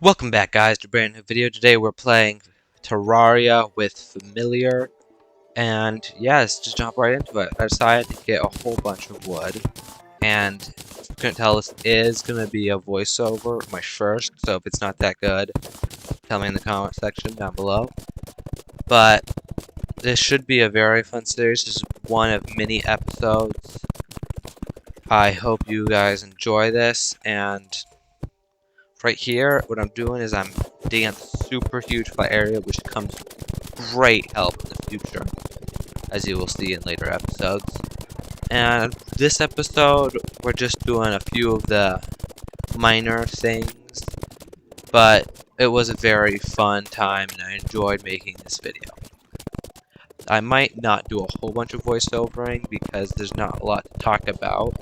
Welcome back, guys, to a brand new video. Today we're playing Terraria with Familiar, and yeah, let's just jump right into it. I decided to get a whole bunch of wood, and if you couldn't tell, this is going to be a voiceover, my first, so if it's not that good, tell me in the comment section down below. But this should be a very fun series. This is one of many episodes. I hope you guys enjoy this, and right here, what I'm doing is I'm digging a super huge flat area, which comes great help in the future, as you will see in later episodes. And this episode, we're just doing a few of the minor things, but it was a very fun time, and I enjoyed making this video. I might not do a whole bunch of voiceovering because there's not a lot to talk about,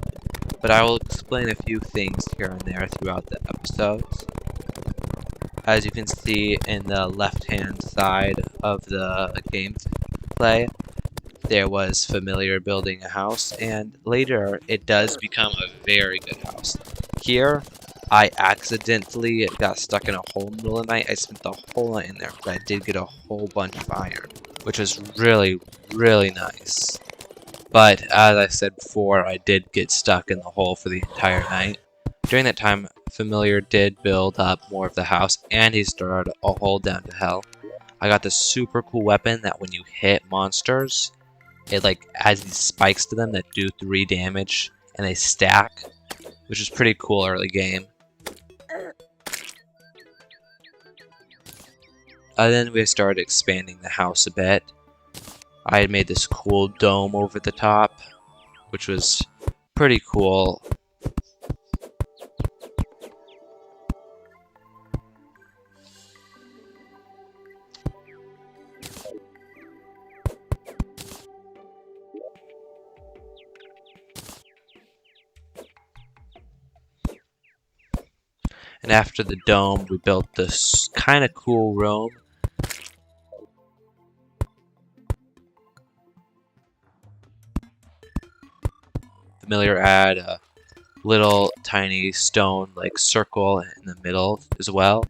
but I will explain a few things here and there throughout the episodes. As you can see in the left-hand side of the gameplay, there was Familiar building a house, and later it does become a very good house. Here, I accidentally got stuck in a hole in the middle of the night. I spent the whole night in there, but I did get a whole bunch of iron, which was really, really nice. But as I said before, I did get stuck in the hole for the entire night. During that time, Familiar did build up more of the house, and he started a hole down to hell. I got this super cool weapon that when you hit monsters, it like has these spikes to them that do 3 damage, and they stack, which is pretty cool early game. Then we started expanding the house a bit. I had made this cool dome over the top, which was pretty cool. And after the dome, we built this kind of cool room. Familiar had a little tiny stone like circle in the middle as well.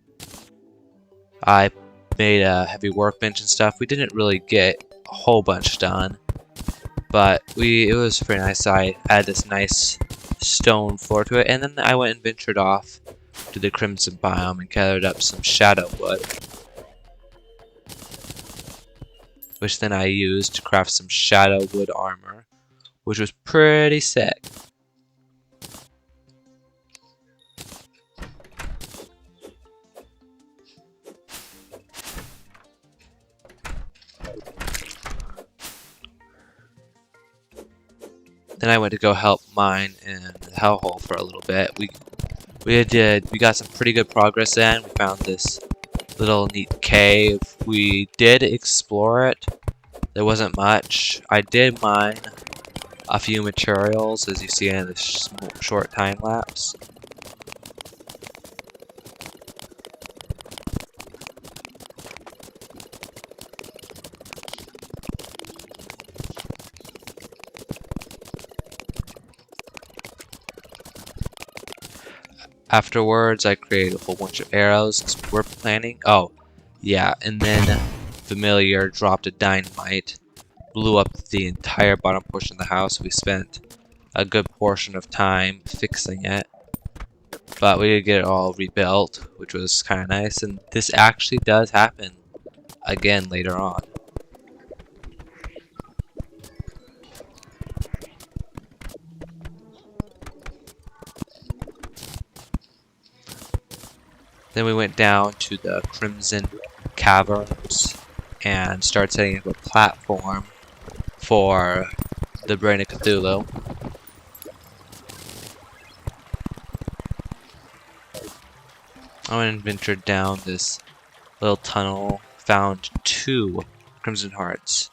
I made a heavy workbench and stuff. We didn't really get a whole bunch done, but it was pretty nice. I added this nice stone floor to it, and then I went and ventured off to the Crimson biome and gathered up some shadow wood, which then I used to craft some shadow wood armor, which was pretty sick. Then I went to go help mine in the hellhole for a little bit. We got some pretty good progress in. We found this little neat cave. We did explore it. There wasn't much. I did mine a few materials, as you see in this short time lapse. Afterwards, I created a whole bunch of arrows because we're planning. Oh, yeah, and then Familiar dropped a dynamite, blew up the entire bottom portion of the house. We spent a good portion of time fixing it, but we did get it all rebuilt, which was kind of nice. And this actually does happen again later on. Then we went down to the Crimson Caverns and started setting up a platform for the Brain of Cthulhu. I went and ventured down this little tunnel, found 2 Crimson Hearts.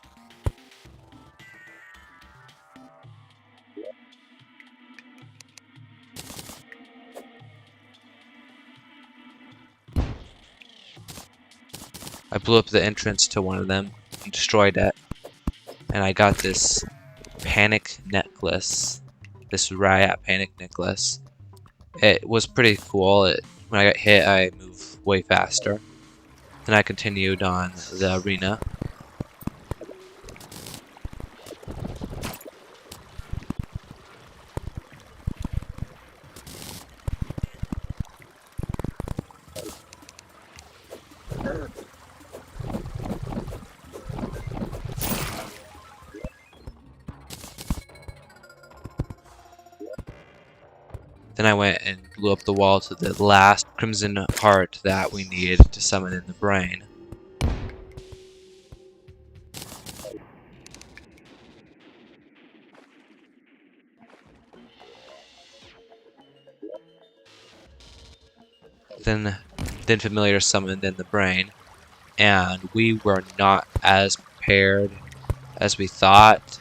I blew up the entrance to one of them and destroyed it. And I got this panic necklace. This riot panic necklace. It was pretty cool. When I got hit, I moved way faster. Then I continued on the arena. Then I went and blew up the wall to the last crimson heart that we needed to summon in the brain. Then Familiar summoned in the brain, and we were not as prepared as we thought.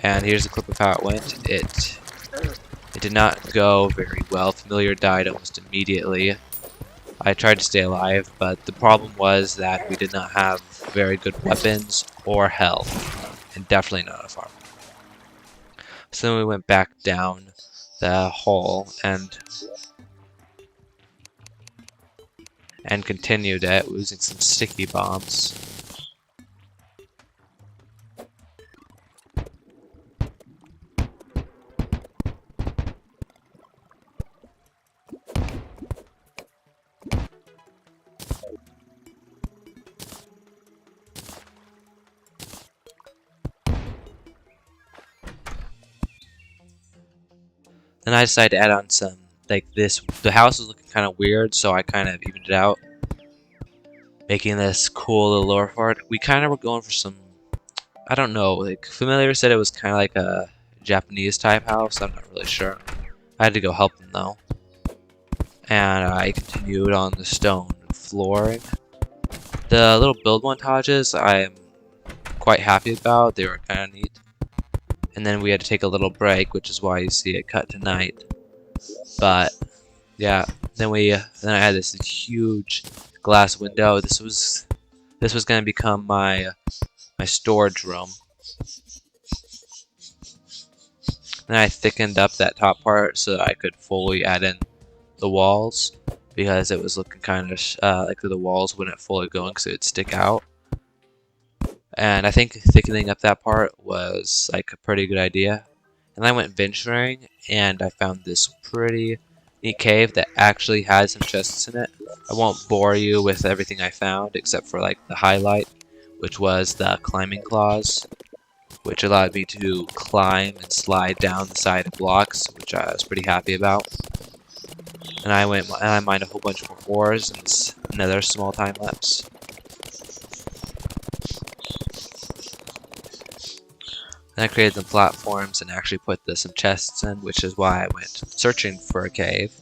And here's a clip of how it went. It did not go very well. Familiar died almost immediately. I tried to stay alive, but the problem was that we did not have very good weapons or health, and definitely not enough armor. So then we went back down the hole and continued it using some sticky bombs. Then I decided to add on some, like this. The house was looking kind of weird, so I kind of evened it out, making this cool little lower part. We kind of were going for some, I don't know, like Familiar said it was kind of like a Japanese type house. I'm not really sure. I had to go help them though. And I continued on the stone flooring. The little build montages I am quite happy about. They were kind of neat. And then we had to take a little break, which is why you see it cut to night. But yeah, then I had this huge glass window. This was going to become my storage room. Then I thickened up that top part so that I could fully add in the walls, because it was looking kind of like the walls wouldn't fully go in because it would stick out. And I think thickening up that part was like a pretty good idea. And I went venturing, and I found this pretty neat cave that actually had some chests in it. I won't bore you with everything I found, except for like the highlight, which was the climbing claws, which allowed me to climb and slide down the side of blocks, which I was pretty happy about. And I went and I mined a whole bunch more ores in this another small time lapse. Then I created some platforms and actually put some chests in, which is why I went searching for a cave.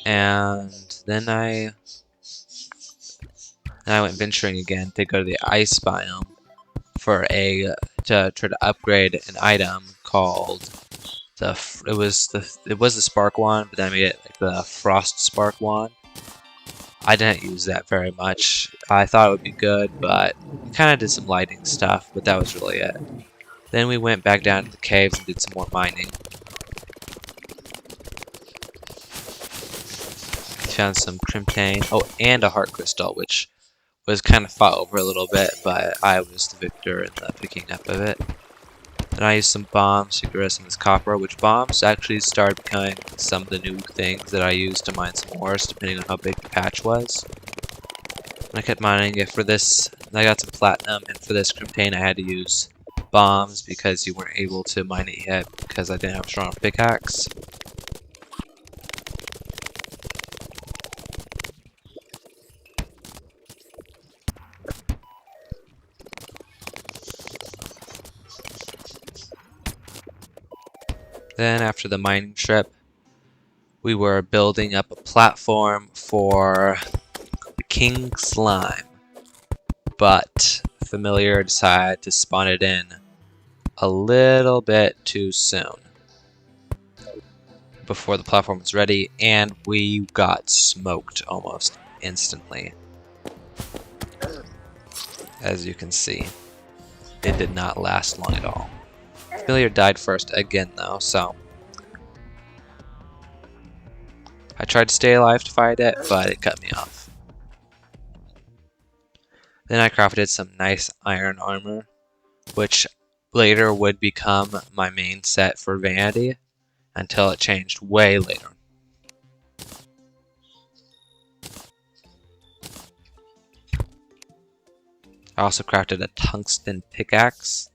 And then I went venturing again to go to the ice biome for to try to upgrade an item called it was the spark wand, but then I made it like the frost spark wand. I didn't use that very much. I thought it would be good, but kind of did some lighting stuff, but that was really it. Then we went back down to the caves and did some more mining. Found some crimtane, oh, and a heart crystal, which was kind of fought over a little bit, but I was the victor in the picking up of it. Then I used some bombs to get rid of some of this copper, which bombs actually started becoming some of the new things that I used to mine some ores, depending on how big the patch was. And I kept mining it for this, and I got some platinum, and for this crimtane I had to use bombs because you weren't able to mine it yet because I didn't have a strong pickaxe. Then after the mining trip, we were building up a platform for the King Slime, but Familiar decided to spawn it in a little bit too soon before the platform was ready, and we got smoked almost instantly. as you can see. It did not last long at all. Familiar died first again though, so I tried to stay alive to fight it, but it cut me off. Then I crafted some nice iron armor, which later would become my main set for Vanity, until it changed way later. I also crafted a tungsten pickaxe,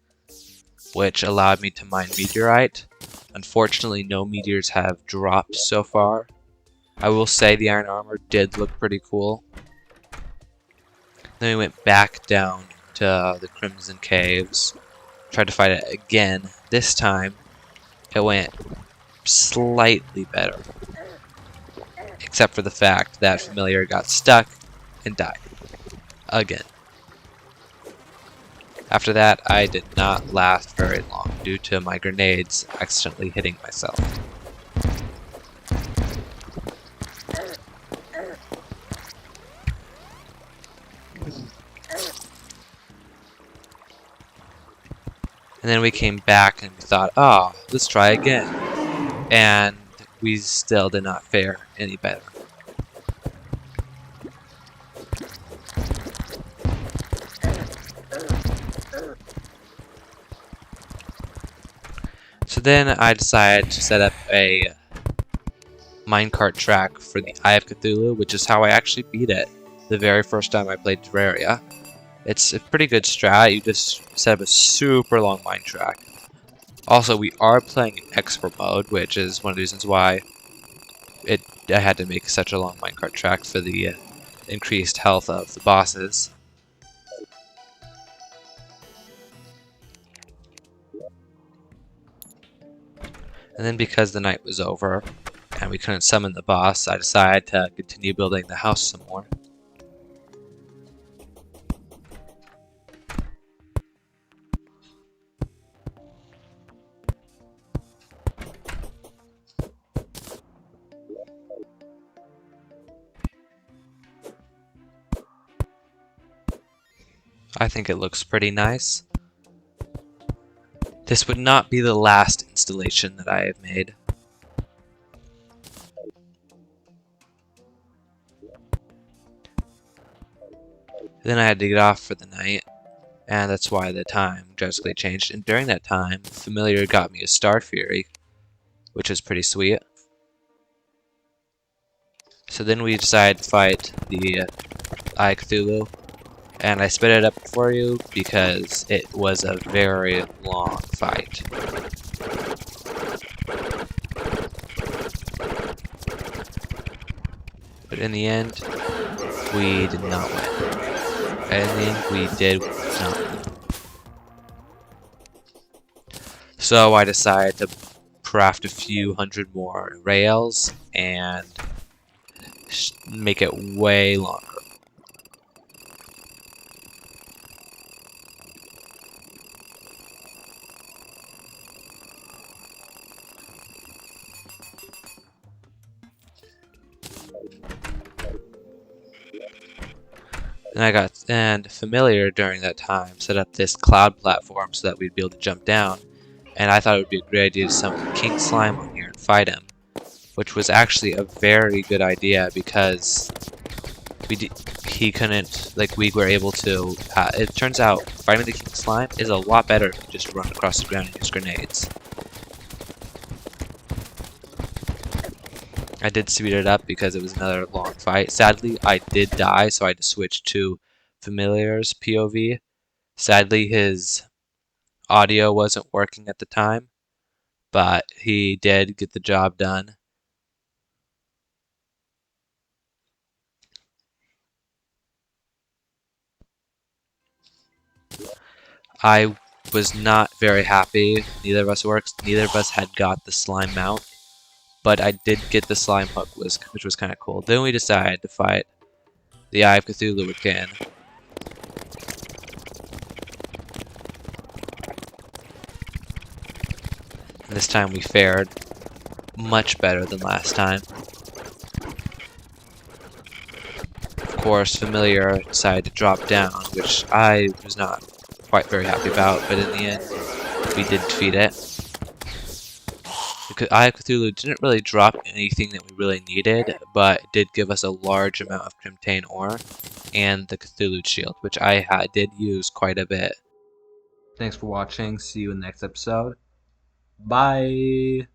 which allowed me to mine meteorite. Unfortunately, no meteors have dropped so far. I will say the iron armor did look pretty cool. Then we went back down to the Crimson Caves, tried to fight it again. This time, it went slightly better, except for the fact that Familiar got stuck and died again. After that, I did not last very long due to my grenades accidentally hitting myself. And then we came back and we thought, oh, let's try again. And we still did not fare any better. So then I decided to set up a minecart track for the Eye of Cthulhu, which is how I actually beat it the very first time I played Terraria. It's a pretty good strat. You just set up a super long mine track. Also, we are playing in expert mode, which is one of the reasons why I had to make such a long minecart track for the increased health of the bosses. And then because the night was over and we couldn't summon the boss, I decided to continue building the house some more. I think it looks pretty nice. This would not be the last installation that I have made. Then I had to get off for the night, and that's why the time drastically changed. And during that time, Familiar got me a Star Fury, which is pretty sweet. So then we decided to fight the Eye of Cthulhu, and I sped it up for you because it was a very long fight. But in the end, we did not win. In the end, we did not win. So I decided to craft a few hundred more rails and make it way longer. And Familiar during that time set up this cloud platform so that we'd be able to jump down, and I thought it would be a great idea to summon King Slime on here and fight him, which was actually a very good idea because he couldn't, we were able to, it turns out fighting the King Slime is a lot better than just run across the ground and use grenades. I did speed it up because it was another long fight. Sadly, I did die, so I had to switch to Familiar's POV. Sadly, his audio wasn't working at the time, but he did get the job done. I was not very happy. Neither of us worked. Neither of us had got the slime mount. But I did get the slime hook, which was kind of cool. Then we decided to fight the Eye of Cthulhu again. And this time we fared much better than last time. Of course, Familiar decided to drop down, which I was not quite very happy about, but in the end, we did defeat it. The Eye of Cthulhu didn't really drop anything that we really needed, but it did give us a large amount of Crimtane ore and the Cthulhu shield, which I did use quite a bit. Thanks for watching. See you in the next episode. Bye!